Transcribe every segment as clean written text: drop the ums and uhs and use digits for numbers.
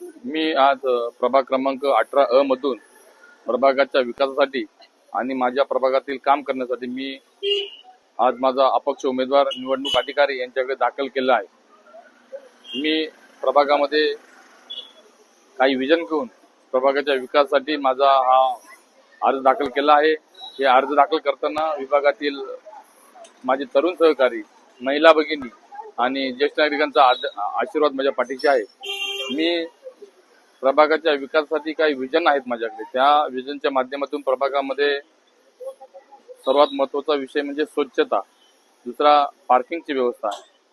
मी आज प्रभाग क्रमांक 18 मधून प्रभागाच्या विकासासाठी आणि माझ्या प्रभागातील काम करण्यासाठी मी आज माझा अपक्ष उमेदवार निवडणूक अधिकारी यांच्याकडे दाखल केला आहे। मी प्रभागामध्ये काही विजन घेऊन प्रभागाच्या विकासासाठी माझा हा अर्ज दाखल केला आहे। हे अर्ज दाखल करताना विभागातील माझे तरुण सहकारी, महिला भगिनी आणि ज्येष्ठ नागरिकांचा आशीर्वाद माझ्या पाठीशी आहे। मी प्रभागाच्या विकासासाठी काही विजन आहेत माझ्याकडे। त्या विजनच्या माध्यमातून प्रभागामध्ये सर्वात महत्त्वाचा विषय म्हणजे स्वच्छता, दुसरा पार्किंगची व्यवस्था,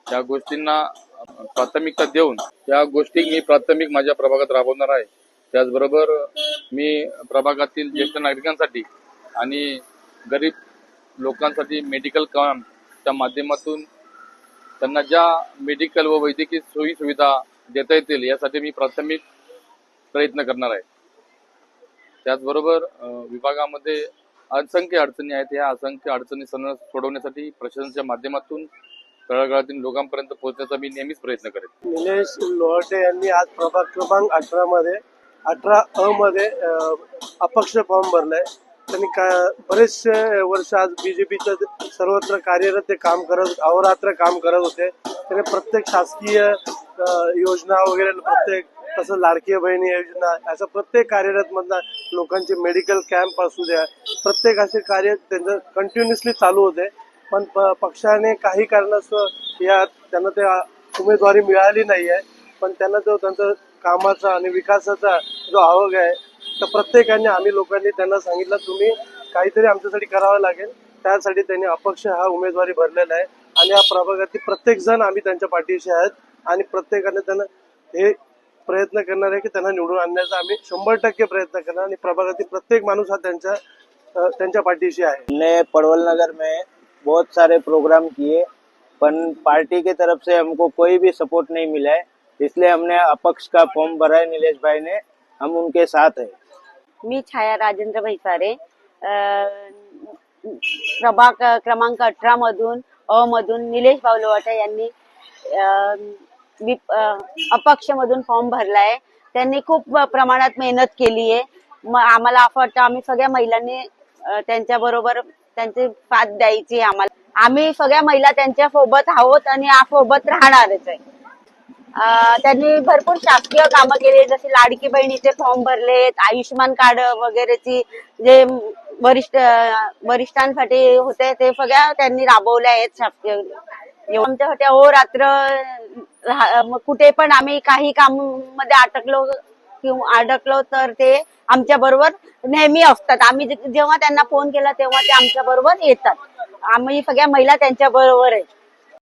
त्या गोष्टींना प्राथमिकता देऊन त्या गोष्टी मी प्राथमिक माझ्या प्रभागात राबवणार आहे। त्याचबरोबर मी प्रभागातील ज्येष्ठ नागरिकांसाठी आणि गरीब लोकांसाठी मेडिकल कॅम्पच्या माध्यमातून त्यांना ज्या मेडिकल व वैद्यकीय सोयी सुविधा देता येतील यासाठी मी प्राथमिक प्रयत्न करणार आहे। त्याचबरोबर विभागामध्ये असंख्य अडचणी आहेत। या असंख्य अडचणी सोडवण्यासाठी प्रशासनाच्या माध्यमातून तळागाळातील लोकांपर्यंत पोहोचण्याचा मी नेहमीच प्रयत्न करेन। निलेश लोहाटे यांनी आज प्रभाग क्रमांक 18 मध्ये अपक्ष फॉर्म भरलाय। त्यांनी बरेचसे वर्ष आज बीजेपीचं सर्वत्र कार्यरत ते काम करत, अहोरात्र काम करत होते। त्याने प्रत्येक शासकीय योजना वगैरे, प्रत्येक तसं लाडकी बहिणी योजना, असं प्रत्येक कार्यरत मधला लोकांचे मेडिकल कॅम्प असू द्या, प्रत्येक असे कार्य त्यांचं कंटिन्युअसली चालू होते। पण पक्षाने काही कारणास्तव त्यांना ते उमेदवारी मिळाली नाही आहे। पण त्यांना जो त्यांचा कामाचा आणि विकासाचा जो आवक आहे, तर प्रत्येकाने आम्ही लोकांनी त्यांना सांगितलं तुम्ही काहीतरी आमच्यासाठी करावं लागेल। त्यासाठी त्यांनी अपक्ष हा उमेदवारी भरलेला आहे आणि या प्रभागातील प्रत्येक जण आम्ही त्यांच्या पाठीशी आहेत आणि प्रत्येकाने त्यांना हे प्रयत्न करणार आहे की त्यांना निवडून आणण्याचा आम्ही 100% प्रयत्न करणार आणि प्रभागातील प्रत्येक माणूस हा त्यांच्या पाठीशी आहे। हमने पड़वल नगर में बहुत सारे प्रोग्राम किए, पण पार्टी की तरफ से हमको कोई भी सपोर्ट नहीं मिला है, इसलिए हमने अपक्ष का फॉर्म भरा है। नीलेश भाई ने, हम उनके साथ है। मी छाया राजेंद्र भैसारे, प्रभाग क्रमांक 18 मधून निलेश भाऊ लोहाटे यांनी अपक्ष मधून फॉर्म भरलाय। त्यांनी खूप प्रमाणात मेहनत केली आहे। आम्हाला असं वाटतं आम्ही सगळ्या महिलांनी त्यांच्या बरोबर त्यांची साथ द्यायची आम्हाला। आम्ही सगळ्या महिला त्यांच्या सोबत आहोत आणि सोबत राहणारच आहे। त्यांनी भरपूर शासकीय कामं केली, जसे लाडकी बहिणीचे फॉर्म भरलेत, आयुष्यमान कार्ड वगैरेची जे वरिष्ठांसाठी होते ते सगळ्या त्यांनी राबवल्या आहेत शासकीय। आमच्यासाठी अहोरात्र कुठे पण आम्ही काही कामामध्ये अडकलो तर ते आमच्या बरोबर नेहमी असतात। आम्ही जेव्हा त्यांना फोन केला तेव्हा ते आमच्या बरोबर येतात। आम्ही सगळ्या महिला त्यांच्या बरोबर आहे।